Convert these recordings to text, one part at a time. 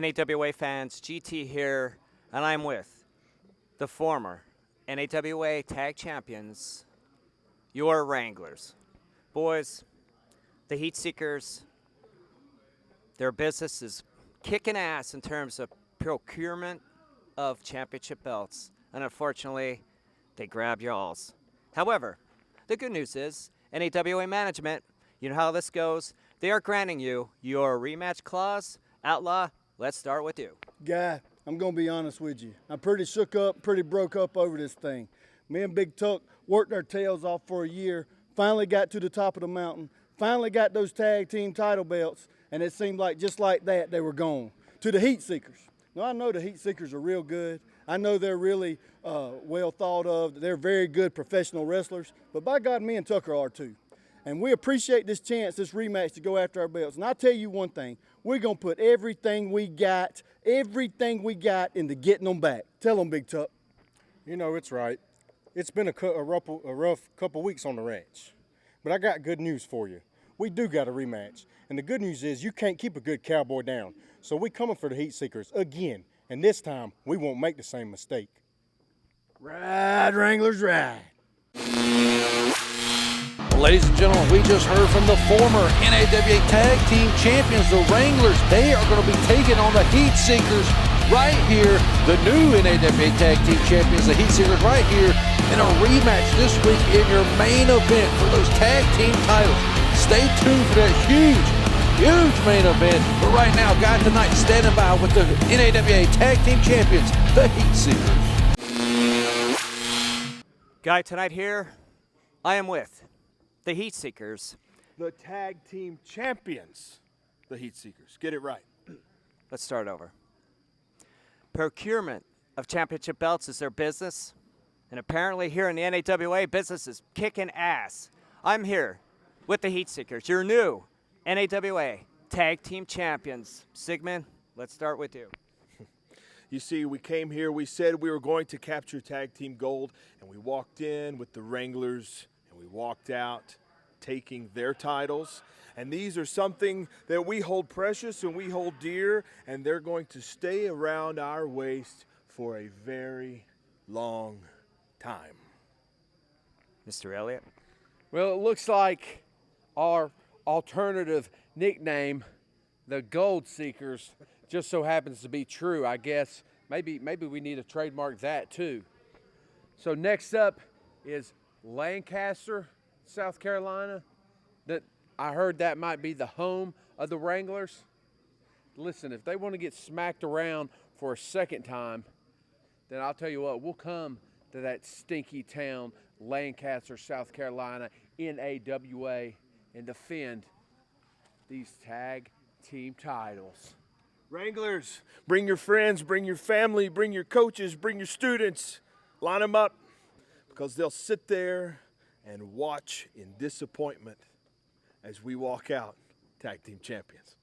NAWA fans, GT here, and I'm with the former NAWA Tag Champions, your Wranglers. Boys, the Heatseekers, their business is kicking ass in terms of procurement of championship belts, and unfortunately, they grab y'all's. However, the good news is, NAWA management, you know how this goes, they are granting you your rematch clause. Outlaw, let's start with you. Guy, I'm going to be honest with you. I'm pretty shook up, pretty broke up over this thing. Me and Big Tuck worked our tails off for a year, finally got to the top of the mountain, finally got those tag team title belts, and it seemed like just like that they were gone. To the Heatseekers. Now, I know the Heatseekers are real good. I know they're really well thought of. They're very good professional wrestlers, but by God, me and Tucker are too. And we appreciate this chance, this rematch, to go after our belts. And I'll tell you one thing, we're going to put everything we got into getting them back. Tell them, Big Tuck. You know, it's right. It's been a rough couple weeks on the ranch. But I got good news for you. We do got a rematch. And the good news is you can't keep a good cowboy down. So we're coming for the Heatseekers again. And this time, we won't make the same mistake. Ride, Wranglers, ride. Ladies and gentlemen, we just heard from the former NAWA Tag Team Champions, the Wranglers. They are going to be taking on the Heatseekers right here. The new NAWA Tag Team Champions, the Heatseekers, right here in a rematch this week in your main event for those tag team titles. Stay tuned for that huge main event. But right now, guy tonight standing by with the NAWA Tag Team Champions, the Heatseekers. Guy tonight here, I am with the Heatseekers. The tag team champions, the Heatseekers. Get it right. Let's start over. Procurement of championship belts is their business, and apparently here in the NAWA, business is kicking ass. I'm here with the Heatseekers, your new NAWA Tag Team Champions. Sigmund, let's start with you. You see, we came here, we said we were going to capture tag team gold, and we walked in with the Wranglers, and we walked out taking their titles. And these are something that we hold precious and we hold dear, and they're going to stay around our waist for a very long time. Mr. Elliott? Well, it looks like our alternative nickname, the Gold Seekers, just so happens to be true, I guess. Maybe we need to trademark that too. So next up is Lancaster, South Carolina. That I heard that might be the home of the Wranglers. Listen, if they want to get smacked around for a second time, then I'll tell you what, we'll come to that stinky town, Lancaster, South Carolina, NAWA, and defend these tag team titles. Wranglers, bring your friends, bring your family, bring your coaches, bring your students. Line them up, because they'll sit there and watch in disappointment as we walk out tag team champions.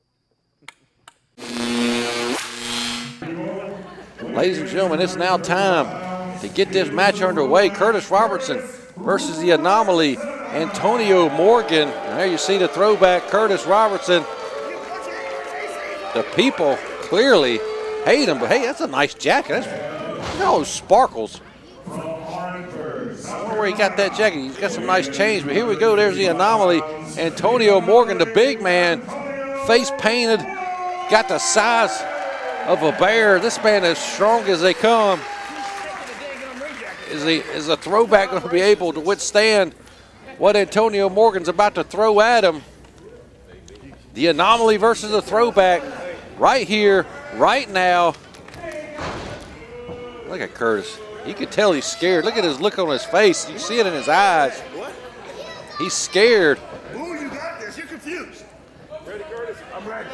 Ladies and gentlemen, it's now time to get this match underway. Curtis Robertson versus the Anomaly, Antonio Morgan. And there you see the throwback, Curtis Robertson. The people clearly hate him, but hey, that's a nice jacket. Look at all those sparkles. I wonder where he got that jacket. He's got some nice change, but here we go. There's the Anomaly. Antonio Morgan, the big man, face painted, got the size of a bear. This man is strong as they come. Is a throwback going to be able to withstand what Antonio Morgan's about to throw at him? The Anomaly versus the throwback right here, right now. Look at Curtis. You can tell he's scared. Look at his look on his face. You see it in his eyes. He's scared. Ooh, you got this. You're confused. Ready, Curtis? I'm ready.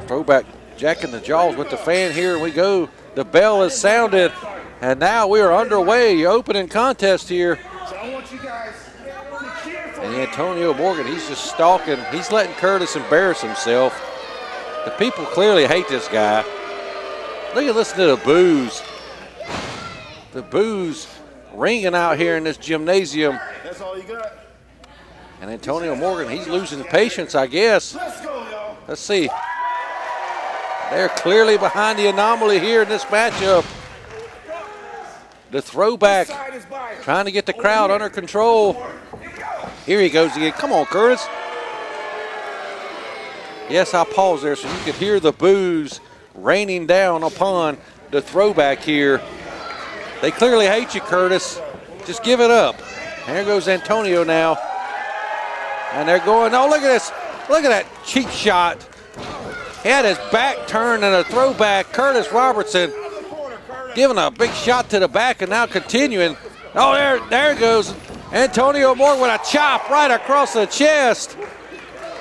Throwback jacking the jaws with the fan. Here we go. The bell is sounded, and now we are underway. Opening contest here. So I want you guys to cheer for And me. Antonio Morgan, he's just stalking. He's letting Curtis embarrass himself. The people clearly hate this guy. Look at listen to the boos. The boos ringing out here in this gymnasium. That's all you got? And Antonio Morgan, he's losing patience, I guess. Let's go, y'all. Let's see. They're clearly behind the Anomaly here in this matchup. The Throwback trying to get the crowd under control. Here he goes again. Come on, Curtis. Yes, I paused there so you could hear the boos raining down upon the Throwback here. They clearly hate you, Curtis. Just give it up. There goes Antonio now. And they're going, oh, look at this. Look at that cheap shot. He had his back turned and a Throwback. Curtis Robertson giving a big shot to the back and now continuing. Oh, there goes Antonio Morgan with a chop right across the chest.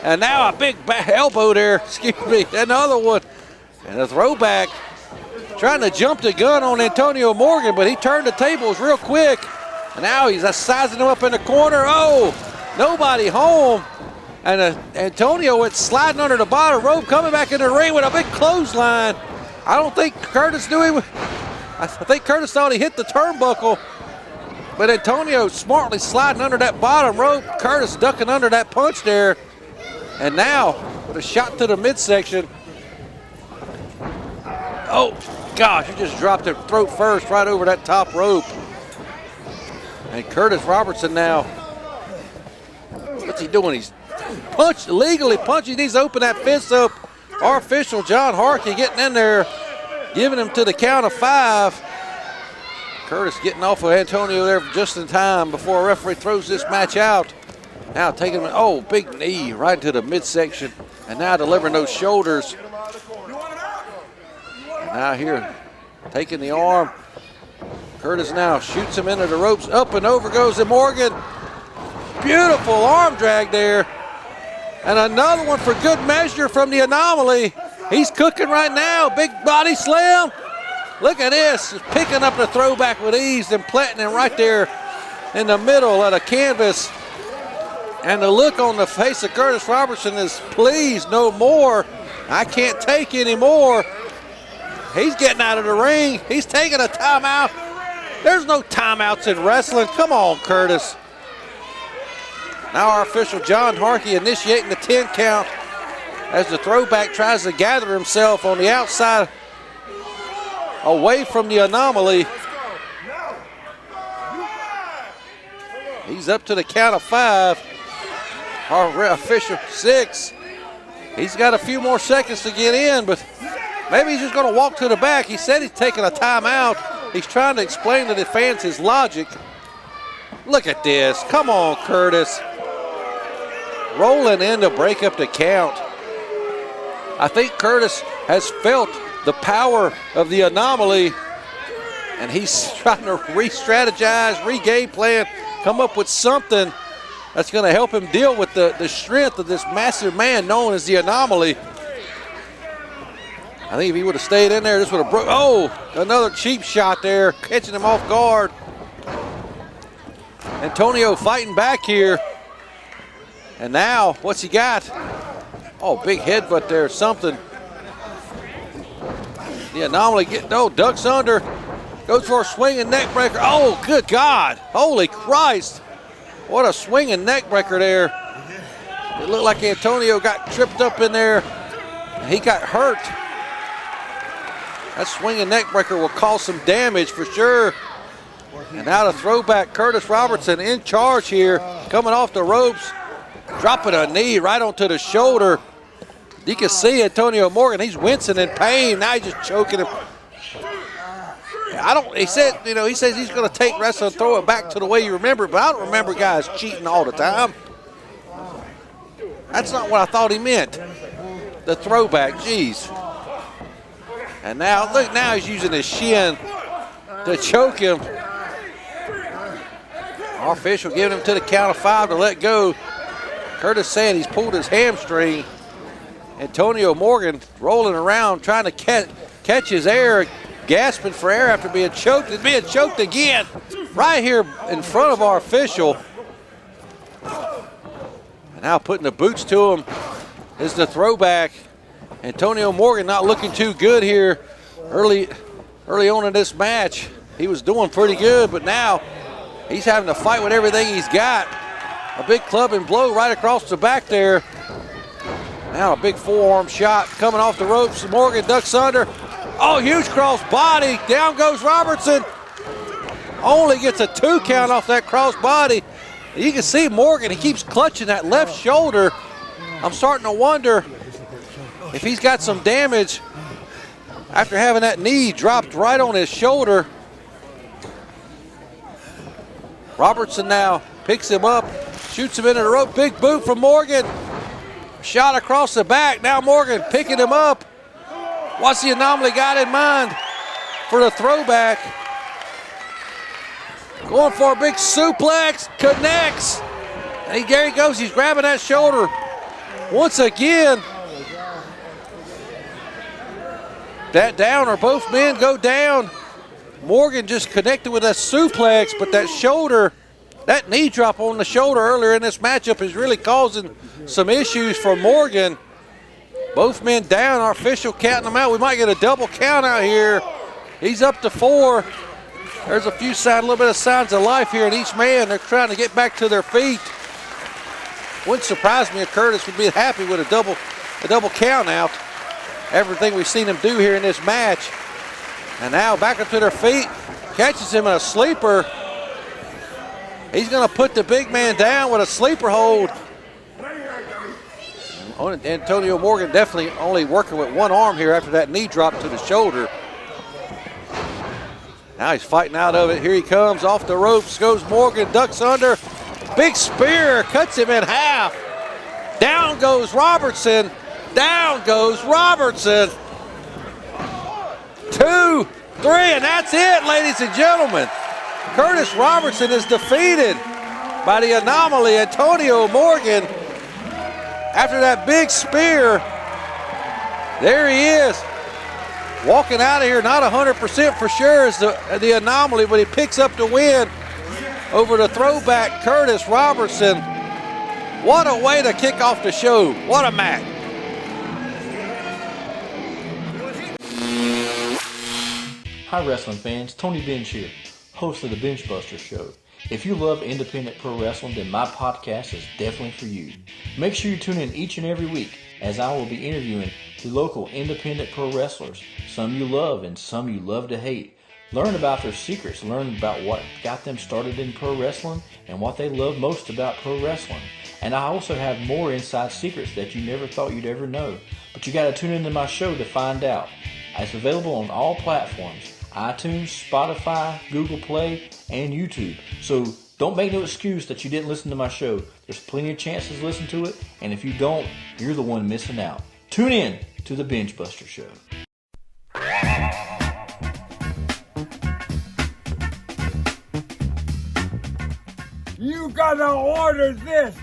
And now a big elbow there, excuse me, another one. And a Throwback trying to jump the gun on Antonio Morgan, but he turned the tables real quick. And now he's sizing him up in the corner. Oh, nobody home. And Antonio went sliding under the bottom rope, coming back in the ring with a big clothesline. I don't think Curtis knew he. I think Curtis thought he hit the turnbuckle, but Antonio smartly sliding under that bottom rope. Curtis ducking under that punch there. And now with a shot to the midsection. Oh, gosh, he just dropped it throat first right over that top rope. And Curtis Robertson now, what's he doing? He's legally punching. He needs to open that fist up. Our official, John Harkey, getting in there, giving him to the count of 5. Curtis getting off of Antonio there just in time before a referee throws this match out. Now taking him, oh, big knee right to the midsection. And now delivering those shoulders. And now here, taking the arm. Curtis now shoots him into the ropes. Up and over goes the Morgan. Beautiful arm drag there. And another one for good measure from the Anomaly. He's cooking right now. Big body slam. Look at this. Just picking up the Throwback with ease and planting him right there in the middle of the canvas. And the look on the face of Curtis Robertson is, please, no more. I can't take any more. He's getting out of the ring. He's taking a timeout. There's no timeouts in wrestling. Come on, Curtis. Now our official, John Harkey, initiating the 10 count as the Throwback tries to gather himself on the outside away from the Anomaly. He's up to the count of 5. Our official, 6. He's got a few more seconds to get in, but maybe he's just going to walk to the back. He said he's taking a timeout. He's trying to explain to the fans his logic. Look at this. Come on, Curtis. Rolling in to break up the count. I think Curtis has felt the power of the Anomaly, and he's trying to re-strategize, re-game plan, come up with something that's going to help him deal with the strength of this massive man known as the Anomaly. I think if he would have stayed in there, this would have broke. Oh, another cheap shot there, catching him off guard. Antonio fighting back here. And now, what's he got? Oh, big headbutt there, something. The Anomaly ducks under, goes for a swinging neck breaker. Oh, good God, holy Christ. What a swinging neck breaker there. It looked like Antonio got tripped up in there. He got hurt. That swinging neck breaker will cause some damage for sure. And now the Throwback, Curtis Robertson in charge here, coming off the ropes, dropping a knee right onto the shoulder. You can see Antonio Morgan, he's wincing in pain. Now he's just choking him. He says he's going to take wrestling and throw it back to the way you remember, but I don't remember guys cheating all the time. That's not what I thought he meant. The Throwback, geez. And now, look, now he's using his shin to choke him. Our official giving him to the count of 5 to let go. Curtis saying he's pulled his hamstring. Antonio Morgan rolling around trying to catch his air, gasping for air after being choked and being choked again right here in front of our official. And now putting the boots to him is the Throwback. Antonio Morgan not looking too good here early on in this match. He was doing pretty good, but now he's having to fight with everything he's got. A big clubbing blow right across the back there. Now a big forearm shot coming off the ropes. Morgan ducks under. Oh, huge cross body. Down goes Robertson. Only gets a 2 count off that cross body. You can see Morgan, he keeps clutching that left shoulder. I'm starting to wonder if he's got some damage after having that knee dropped right on his shoulder. Robertson now picks him up, shoots him into the rope. Big boot from Morgan. Shot across the back. Now Morgan picking him up. What's the Anomaly got in mind for the throwback? Going for a big suplex. Connects. Hey, there he goes. He's grabbing that shoulder. Once again, that down, or both men go down. Morgan just connected with a suplex, but that shoulder, that knee drop on the shoulder earlier in this matchup is really causing some issues for Morgan. Both men down, our official counting them out. We might get a double count out here. He's up to 4. There's a little bit of signs of life here in each man. They're trying to get back to their feet. Wouldn't surprise me if Curtis would be happy with a double count out. Everything we've seen him do here in this match. And now back up to their feet. Catches him in a sleeper. He's going to put the big man down with a sleeper hold. Antonio Morgan definitely only working with one arm here after that knee drop to the shoulder. Now he's fighting out of it. Here he comes off the ropes. Goes Morgan, ducks under. Big spear, cuts him in half. Down goes Robertson. Down goes Robertson. 2, 3, and that's it, ladies and gentlemen. Curtis Robertson is defeated by the Anomaly, Antonio Morgan. After that big spear, there he is. Walking out of here, not 100% for sure is the Anomaly, but he picks up the win over the throwback, Curtis Robertson. What a way to kick off the show. What a match. Hi wrestling fans, Tony Bench here, host of the Bench Buster Show. If you love independent pro wrestling, then my podcast is definitely for you. Make sure you tune in each and every week as I will be interviewing the local independent pro wrestlers, some you love and some you love to hate. Learn about their secrets, learn about what got them started in pro wrestling and what they love most about pro wrestling. And I also have more inside secrets that you never thought you'd ever know. But you got to tune into my show to find out. It's available on all platforms. iTunes, Spotify, Google Play, and YouTube. So don't make no excuse that you didn't listen to my show. There's plenty of chances to listen to it, and if you don't, you're the one missing out. Tune in to the Bench Buster Show. You gotta order this,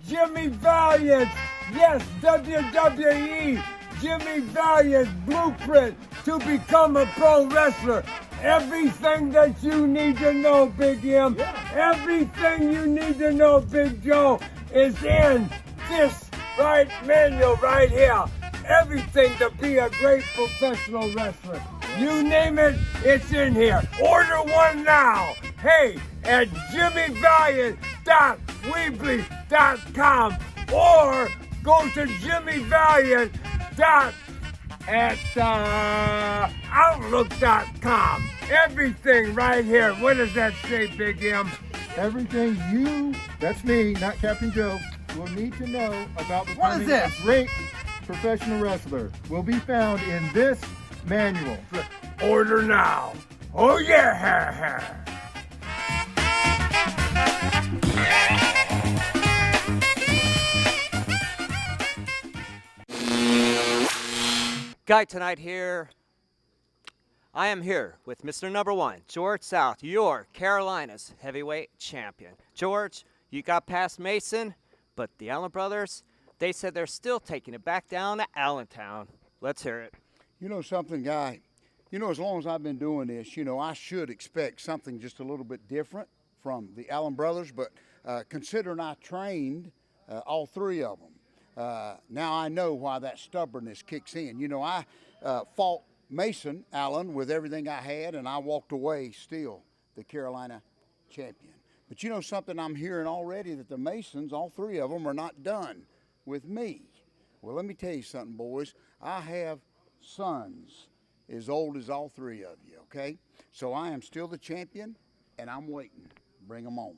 Jimmy Valiant, yes, WWE, Jimmy Valiant blueprint to become a pro wrestler. Everything that you need to know, Big M, everything you need to know, Big Joe, is in this right manual right here. Everything to be a great professional wrestler. You name it, it's in here. Order one now. Hey, at jimmyvaliant.weebly.com or go to jimmyvaliant.outlook.com. Everything right here. What does that say, Big M? Everything you, that's me, not Captain Joe, will need to know about becoming this? a great professional wrestler will be found in this manual. Order now. Oh yeah. Guy tonight here. I am here with Mr. Number 1, George South, your Carolinas heavyweight champion. George, you got past Mason, but the Allen brothers, they said they're still taking it back down to Allentown. Let's hear it. You know something, Guy? You know, as long as I've been doing this, you know, I should expect something just a little bit different from the Allen brothers, but considering I trained all 3 of them, now I know why that stubbornness kicks in. You know, I fought Mason Allen with everything I had, and I walked away still the Carolina champion. But you know something, I'm hearing already that the Masons, all 3 of them, are not done with me. Well, let me tell you something, boys. I have sons as old as all three of you, okay? So I am still the champion, and I'm waiting. Bring them on.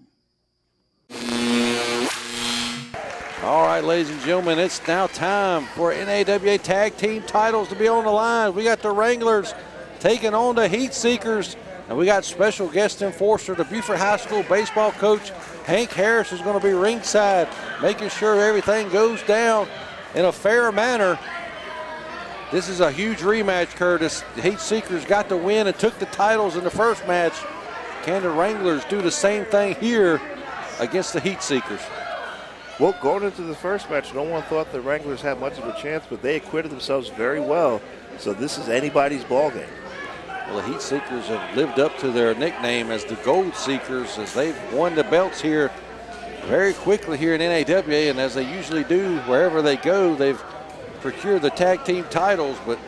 All right, ladies and gentlemen, it's now time for NAWA Tag Team titles to be on the line. We got the Wranglers taking on the Heatseekers, and we got special guest enforcer, the Beaufort High School baseball coach, Hank Harris, is going to be ringside, making sure everything goes down in a fair manner. This is a huge rematch, Curtis. The Heatseekers got the win and took the titles in the first match. Can the Wranglers do the same thing here against the Heatseekers? Well, going into the first match, no one thought the Wranglers had much of a chance, but they acquitted themselves very well. So this is anybody's ball game. Well, the Heatseekers have lived up to their nickname as the Gold Seekers, as they've won the belts here very quickly here in NAWA, and as they usually do wherever they go, they've procured the tag team titles. But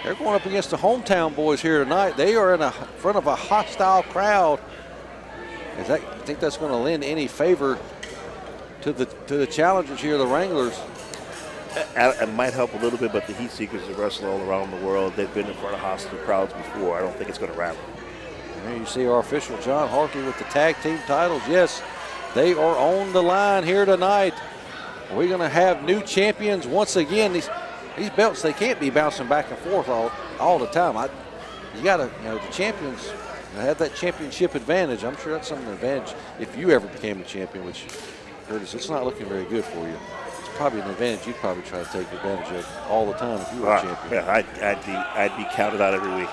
they're going up against the hometown boys here tonight. They are in front of a hostile crowd. I think that's going to lend any favor to the challengers here, the Wranglers. It might help a little bit, but the Heatseekers have wrestled all around the world. They've been in front of hostile crowds before. I don't think it's going to rattle. There you see our official John Harkey with the tag team titles. Yes, they are on the line here tonight. We're going to have new champions once again. These belts, they can't be bouncing back and forth all the time. You got to, the champions have that championship advantage. I'm sure that's some advantage if you ever became a champion, which, Curtis, it's not looking very good for you. It's probably an advantage you'd probably try to take advantage of all the time if you were a champion. Yeah, I'd be counted out every week.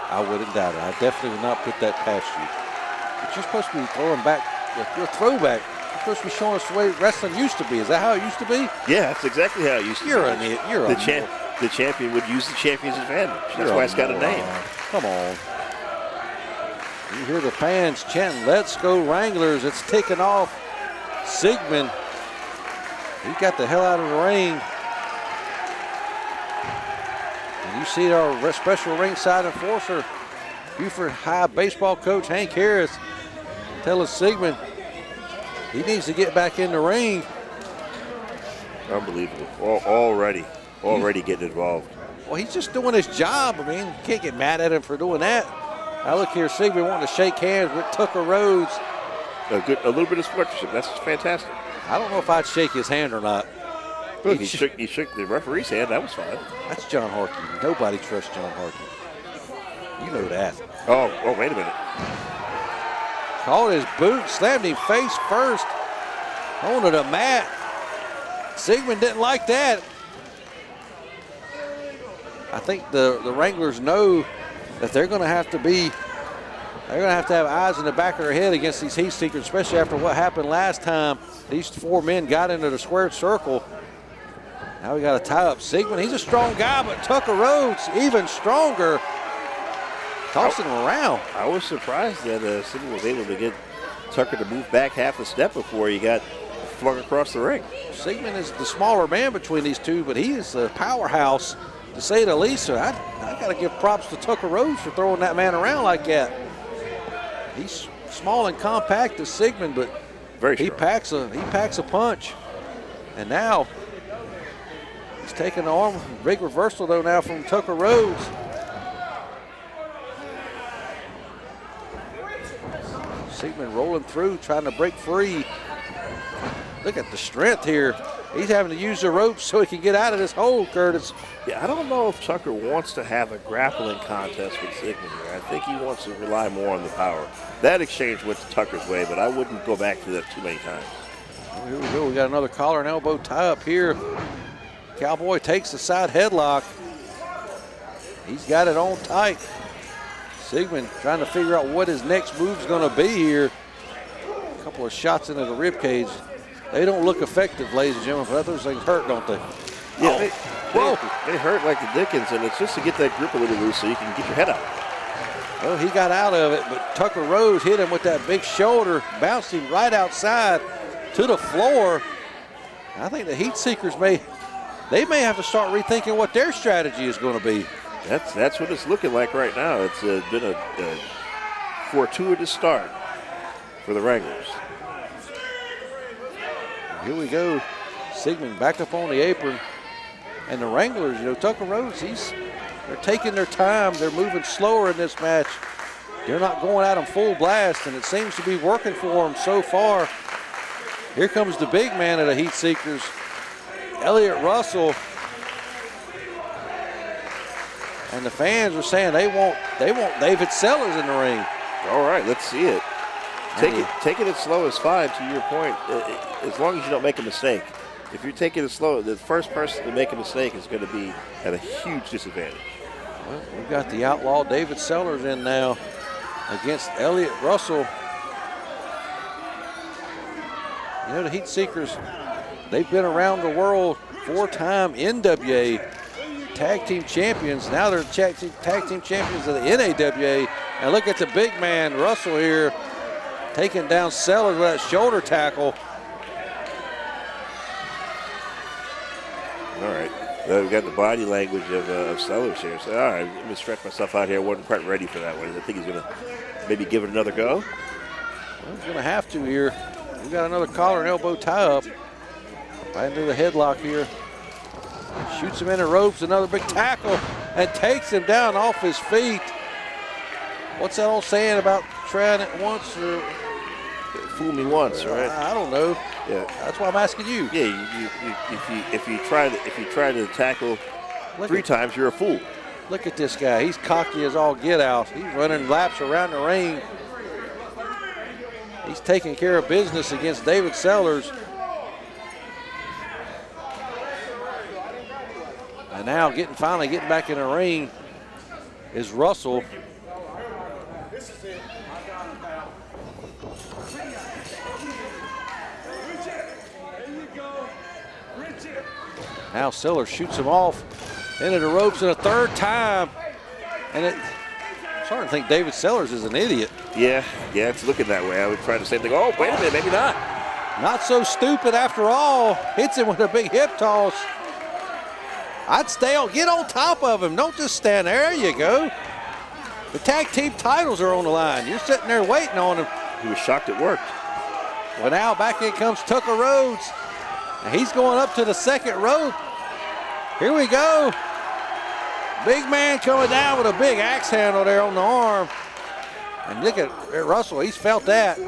I wouldn't doubt it. I definitely would not put that past you. But you're supposed to be throwing back. You're a throwback. You're supposed to be showing us the way wrestling used to be. Is that how it used to be? Yeah, that's exactly how it used to be. The champion would use the champion's advantage. That's why it's got a name. Come on. You hear the fans chanting, "Let's go Wranglers." It's ticking off. Sigmund, he got the hell out of the ring. And you see our special ringside enforcer, Beaufort High baseball coach Hank Harris, telling Sigmund he needs to get back in the ring. Unbelievable. Already getting involved. Well, he's just doing his job. I mean, you can't get mad at him for doing that. I look here, Sigmund wanting to shake hands with Tucker Rhodes. A little bit of sportsmanship. That's fantastic. I don't know if I'd shake his hand or not. Look, he shook the referee's hand. That was fine. That's John Harkey. Nobody trusts John Harkey. You know that. Oh, wait a minute. Caught his boot, slammed him face first onto the mat. Sigmund didn't like that. I think the Wranglers know that they're going to have to have eyes in the back of their head against these Heatseekers, especially after what happened last time. These four men got into the squared circle. Now we got to tie up Sigmund. He's a strong guy, but Tucker Rhodes even stronger, tossing him around. I was surprised that Sigmund was able to get Tucker to move back half a step before he got flung across the ring. Sigmund is the smaller man between these two, but he is a powerhouse, to say the least. So I got to give props to Tucker Rhodes for throwing that man around like that. He's small and compact as Sigmund, but he packs a punch. And now he's taking the arm. Big reversal though now from Tucker Rhodes. Sigmund rolling through, trying to break free. Look at the strength here. He's having to use the ropes so he can get out of this hole, Curtis. Yeah, I don't know if Tucker wants to have a grappling contest with Sigmund here. I think he wants to rely more on the power. That exchange went to Tucker's way, but I wouldn't go back to that too many times. Well, here we go. We got another collar and elbow tie up here. Cowboy takes the side headlock. He's got it on tight. Sigmund trying to figure out what his next move's going to be here. A couple of shots into the ribcage. They don't look effective, ladies and gentlemen, but those things hurt, don't they? Yeah, they hurt like the Dickens, and it's just to get that grip a little loose so you can get your head out. Well, he got out of it, but Tucker Rhodes hit him with that big shoulder, bounced him right outside to the floor. I think the Heatseekers may have to start rethinking what their strategy is going to be. That's what it's looking like right now. It's been a fortuitous start for the Wranglers. Here we go. Sigmund back up on the apron. And the Wranglers, Tucker Rhodes, they're taking their time. They're moving slower in this match. They're not going at them full blast, and it seems to be working for them so far. Here comes the big man of the Heatseekers, Elliott Russell. And the fans are saying they want David Sellers in the ring. All right, let's see it. Taking it slow is fine, to your point, as long as you don't make a mistake. If you're taking it slow, the first person to make a mistake is going to be at a huge disadvantage. Well, we've got the outlaw David Sellers in now against Elliott Russell. The Heatseekers, they've been around the world, 4-time NWA tag team champions. Now they're tag team champions of the NAWA. And look at the big man, Russell here, taking down Sellers with that shoulder tackle. All right, we've got the body language of Sellers here. So, all right, let me stretch myself out here. I wasn't quite ready for that one. I think he's going to maybe give it another go. Well, he's going to have to here. We've got another collar and elbow tie-up. Right into the headlock here. Shoots him in the ropes, another big tackle, and takes him down off his feet. What's that old saying about trying it once or fool me once, right? I don't know. Yeah, that's why I'm asking you. Yeah, if you try to tackle three times, you're a fool. Look at this guy. He's cocky as all get out. He's running laps around the ring. He's taking care of business against David Sellers. And now finally getting back in the ring is Russell. Now Sellers shoots him off into the ropes a third time. And I'm starting to think David Sellers is an idiot. Yeah, it's looking that way. I would try the same thing. Oh, wait a minute, maybe not. Not so stupid after all. Hits him with a big hip toss. I'd get on top of him. Don't just stand there. There you go. The tag team titles are on the line. You're sitting there waiting on him. He was shocked it worked. Well, now back in comes Tucker Rhodes. And he's going up to the second rope. Here we go. Big man coming down with a big axe handle there on the arm. And look at Russell. He's felt that.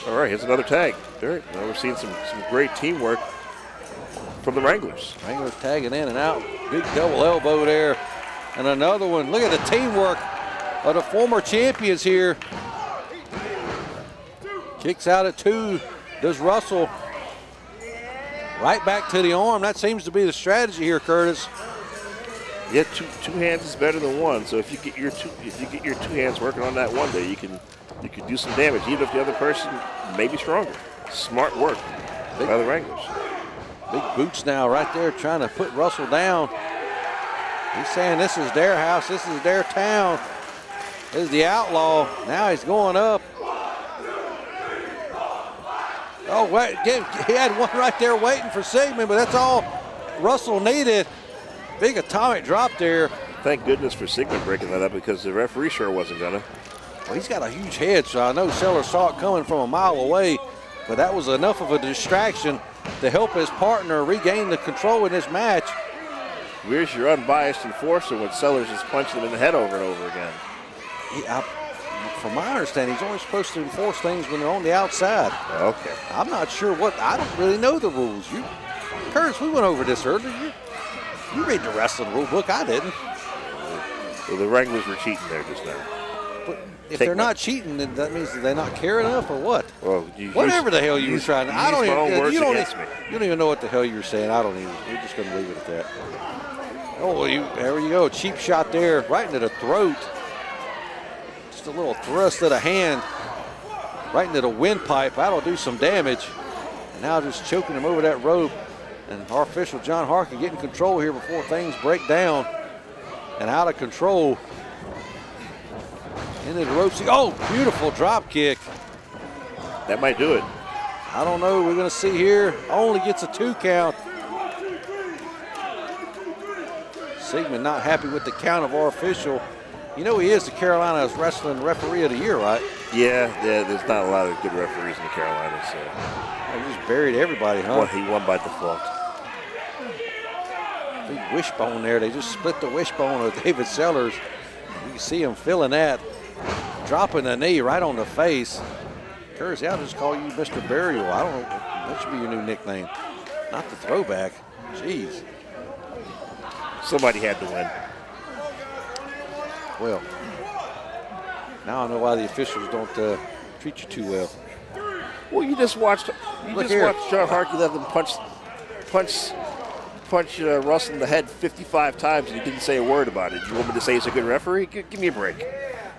All right, here's another tag. Now we're seeing some great teamwork from the Wranglers. Wranglers tagging in and out. Big double elbow there. And another one. Look at the teamwork of the former champions here. Kicks out at 2. Does Russell. Right back to the arm. That seems to be the strategy here, Curtis. Yeah, two hands is better than one. So if you get your two hands working on that one day, you can do some damage, even if the other person may be stronger. Smart work by the Wranglers. Big boots now right there trying to put Russell down. He's saying this is their house, this is their town. This is the outlaw. Now he's going up. Oh, wait, he had one right there waiting for Sigmund, but that's all Russell needed. Big atomic drop there. Thank goodness for Sigmund breaking that up because the referee sure wasn't gonna. Well, he's got a huge head, so I know Sellers saw it coming from a mile away, but that was enough of a distraction to help his partner regain the control in this match. Where's your unbiased enforcer when Sellers is punching him in the head over and over again? From my understanding, he's only supposed to enforce things when they're on the outside. Okay. I'm not sure I don't really know the rules. Curtis, we went over this earlier. You read the wrestling rule book. I didn't. Well, the Wranglers were cheating there just now. But if they're not cheating, then that means that they not care enough or what? Well, whatever the hell you were trying to. I don't even. You don't even know what the hell you were saying. I don't even. We're just going to leave it at that. Oh, there you go. Cheap shot there, right into the throat. Just a little thrust of the hand, right into the windpipe. That'll do some damage. And now just choking him over that rope. And our official, John Harkin, getting control here before things break down. And out of control. Into the ropes. Oh, beautiful drop kick. That might do it. I don't know. We're going to see here. Only gets a 2 count. Sigmund not happy with the count of our official. You know he is the Carolina's Wrestling Referee of the Year, right? Yeah, there's not a lot of good referees in the Carolinas. So. They just buried everybody, huh? Well, he won by default. Big wishbone there. They just split the wishbone of David Sellers. You can see him feeling that. Dropping the knee right on the face. Curtis, I'll just call you Mr. Burial. I don't know. That should be your new nickname. Not the Throwback. Jeez. Somebody had to win. Well, now I know why the officials don't treat you too well. Well, you just watched John Harkey let them punch Russell in the head 55 times and he didn't say a word about it. You want me to say he's a good referee? Give me a break.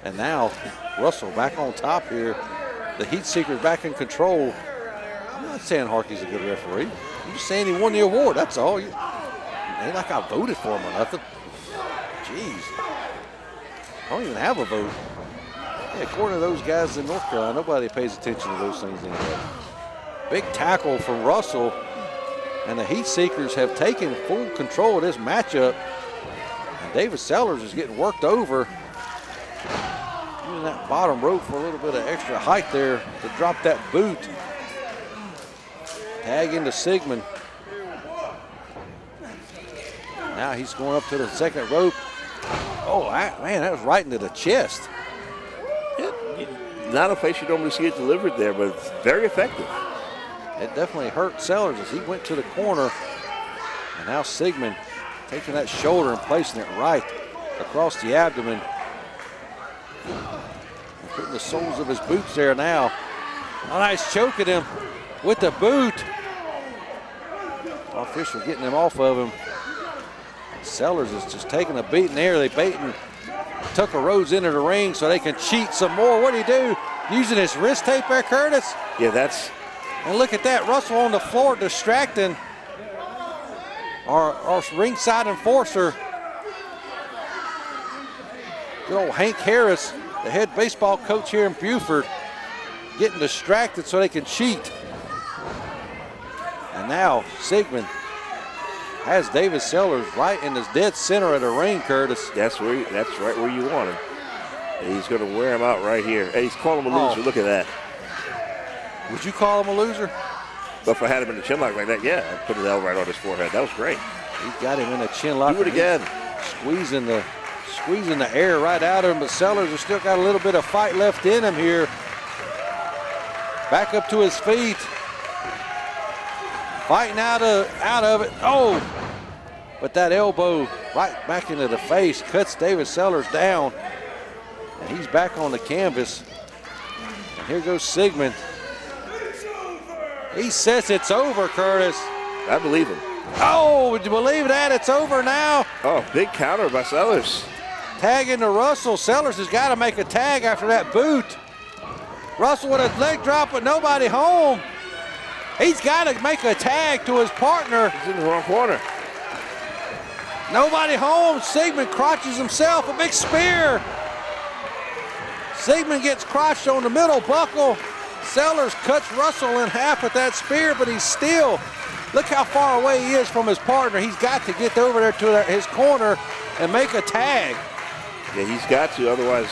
And now Russell back on top here. The Heatseekers back in control. I'm not saying Harkey's a good referee. I'm just saying he won the award. That's all. Ain't like I voted for him or nothing. Jeez. I don't even have a vote. Yeah, according to those guys in North Carolina, nobody pays attention to those things anyway. Big tackle from Russell. And the Heatseekers have taken full control of this matchup. And David Sellers is getting worked over. Using that bottom rope for a little bit of extra height there to drop that boot. Tag into Sigmund. Now he's going up to the second rope. Oh, man, that was right into the chest. Not a place you normally see it delivered there, but it's very effective. It definitely hurt Sellers as he went to the corner. And now Sigmund taking that shoulder and placing it right across the abdomen. And putting the soles of his boots there now. A nice choke at him with the boot. Official getting him off of him. Sellers is just taking a beating there. They baiting Tucker Rhodes into the ring so they can cheat some more. What did he do? Using his wrist tape there, Curtis? Yeah, that's... And look at that, Russell on the floor distracting our ringside enforcer. Good old Hank Harris, the head baseball coach here in Buford, getting distracted so they can cheat. And now Sigmund has David Sellers right in his dead center of the ring, Curtis. That's right where you want him. And he's going to wear him out right here. And he's calling him a loser. Look at that. Would you call him a loser? But if I had him in a chin lock like that, yeah, I'd put his L right on his forehead. That was great. He's got him in a chin lock. Do it again. Squeezing the air right out of him, but Sellers has still got a little bit of fight left in him here. Back up to his feet. Fighting out of it. Oh! But that elbow right back into the face cuts David Sellers down. And he's back on the canvas. And here goes Sigmund. He says it's over, Curtis. I believe him. Oh, would you believe that? It's over now. Oh, big counter by Sellers. Tag into Russell. Sellers has got to make a tag after that boot. Russell with a leg drop with nobody home. He's got to make a tag to his partner. He's in the wrong corner. Nobody home. Sigmund crotches himself. A big spear. Sigmund gets crotched on the middle buckle. Sellers cuts Russell in half with that spear, but he's still, look how far away he is from his partner. He's got to get over there to his corner and make a tag. Yeah, he's got to, otherwise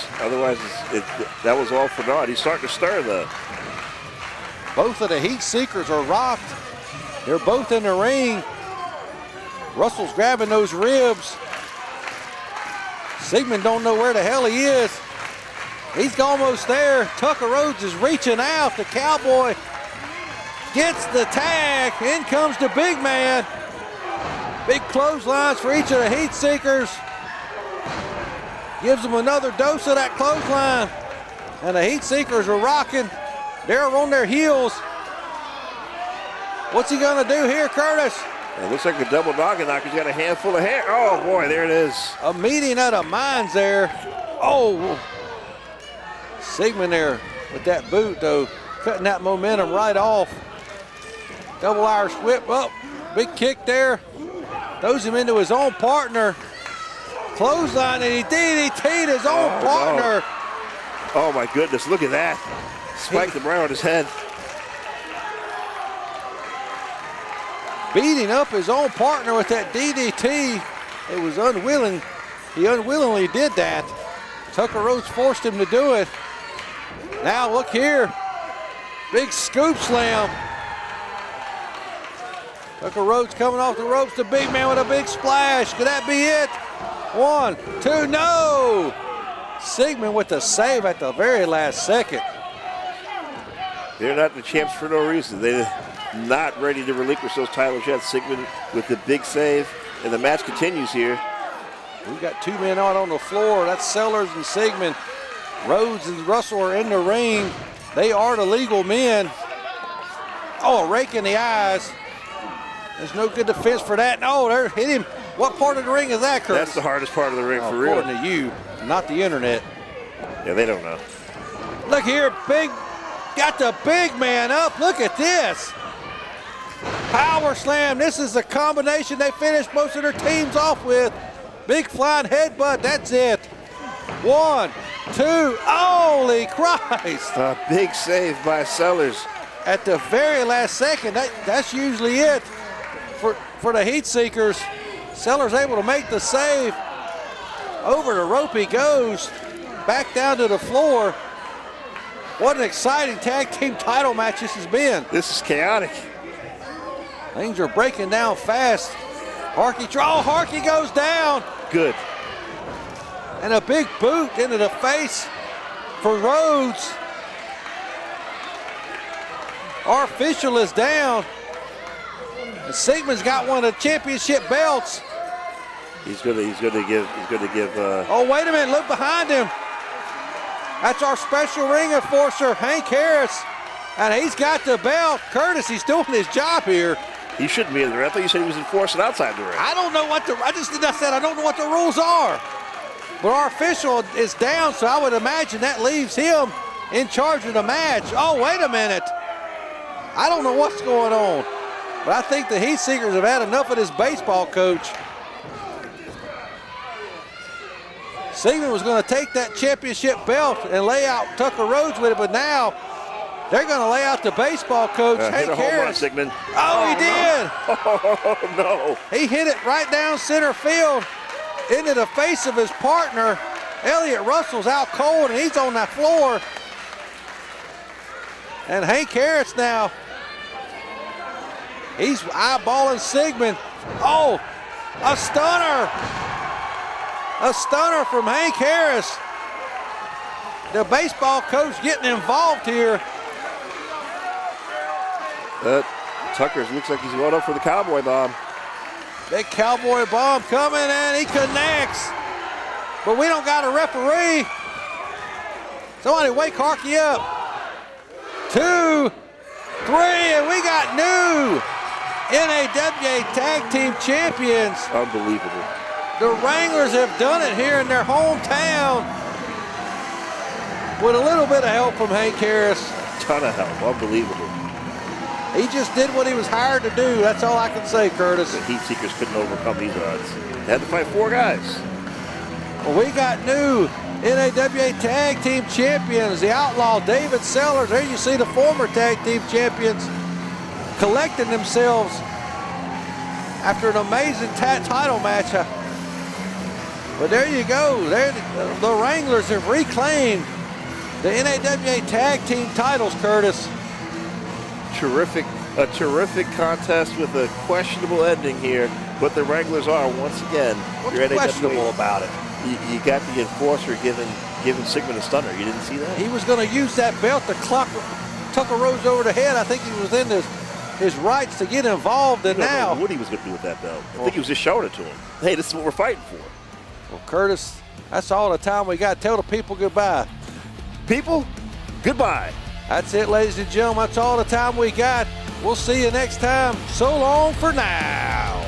that was all for naught. He's starting to stir, though. Both of the Heatseekers are rocked. They're both in the ring. Russell's grabbing those ribs. Sigmund don't know where the hell he is. He's almost there. Tucker Rhodes is reaching out. The Cowboy gets the tag. In comes the big man. Big clotheslines for each of the Heatseekers. Gives them another dose of that clothesline. And the Heatseekers are rocking. They're on their heels. What's he gonna do here, Curtis? It looks like a double noggin knock. He's got a handful of hair. Oh boy, there it is. A meeting of the minds there. Oh. Sigmund there with that boot, though, cutting that momentum right off. Double Irish whip up. Big kick there. Throws him into his own partner. Clothesline, and he DDT'd his own partner. Oh, my goodness. Look at that. Spiked him right on his head. Beating up his own partner with that DDT. It was unwilling. He unwillingly did that. Tucker Rhodes forced him to do it. Now look here. Big scoop slam. Tucker Rhodes coming off the ropes. The big man with a big splash. Could that be it? 1, 2, no! Sigmund with the save at the very last second. They're not the champs for no reason. They're not ready to relinquish those titles yet. Sigmund with the big save, and the match continues here. We've got 2 men out on the floor. That's Sellers and Sigmund. Rhodes and Russell are in the ring. They are the legal men. Oh, a rake in the eyes. There's no good defense for that. No, they hit him. What part of the ring is that, Curtis? That's the hardest part of the ring, for real. According to you, not the internet. Yeah, they don't know. Look here, got the big man up. Look at this. Power slam. This is the combination they finished most of their teams off with. Big flying headbutt. That's it. 1, 2. Holy Christ. A big save by Sellers. At the very last second. That's usually it for the Heatseekers. Sellers able to make the save. Over the rope he goes. Back down to the floor. What an exciting tag team title match this has been. This is chaotic. Things are breaking down fast. Harkey goes down. Good. And a big boot into the face for Rhodes. Our official is down. And Sigmund's got one of the championship belts. He's gonna give. Oh, wait a minute! Look behind him. That's our special ring enforcer, Hank Harris, and he's got the belt. Curtis, he's doing his job here. He shouldn't be in the ring. I thought you said he was enforcing outside the ring. I don't know what I don't know what the rules are. But our official is down, so I would imagine that leaves him in charge of the match. Oh, wait a minute. I don't know what's going on. But I think the Heatseekers have had enough of this baseball coach. Sigmund was going to take that championship belt and lay out Tucker Rhodes with it, but now they're going to lay out the baseball coach, Hank Harris. Sigmund. Oh, he did. Oh, no. He hit it right down center field into the face of his partner. Elliott Russell's out cold, and he's on that floor. And Hank Harris now, he's eyeballing Sigmund. Oh, a stunner. A stunner from Hank Harris. The baseball coach getting involved here. Tucker looks like he's going up for the cowboy bomb. Big cowboy bomb coming, and he connects. But we don't got a referee. Somebody wake Harkey up. 2, 3, and we got new NAWA Tag Team Champions. Unbelievable. The Wranglers have done it here in their hometown with a little bit of help from Hank Harris. Ton of help. Unbelievable. He just did what he was hired to do. That's all I can say, Curtis. The Heatseekers couldn't overcome these odds. They had to fight 4 guys. Well, we got new NAWA Tag Team Champions, the Outlaw David Sellers. There you see the former Tag Team Champions collecting themselves after an amazing title match. But there you go. The Wranglers have reclaimed the NAWA Tag Team titles, Curtis. A terrific contest with a questionable ending here, but the Wranglers are once again. What's questionable about it? You got the enforcer giving Sigmund a stunner. You didn't see that? He was going to use that belt to clock Tucker Rhodes over the head. I think he was in his rights to get involved, and now. I don't know what he was going to do with that belt. I think he was just showing it to him. Hey, this is what we're fighting for. Well, Curtis, that's all the time we got. Tell the people goodbye. People, goodbye. That's it, ladies and gentlemen. That's all the time we got. We'll see you next time. So long for now.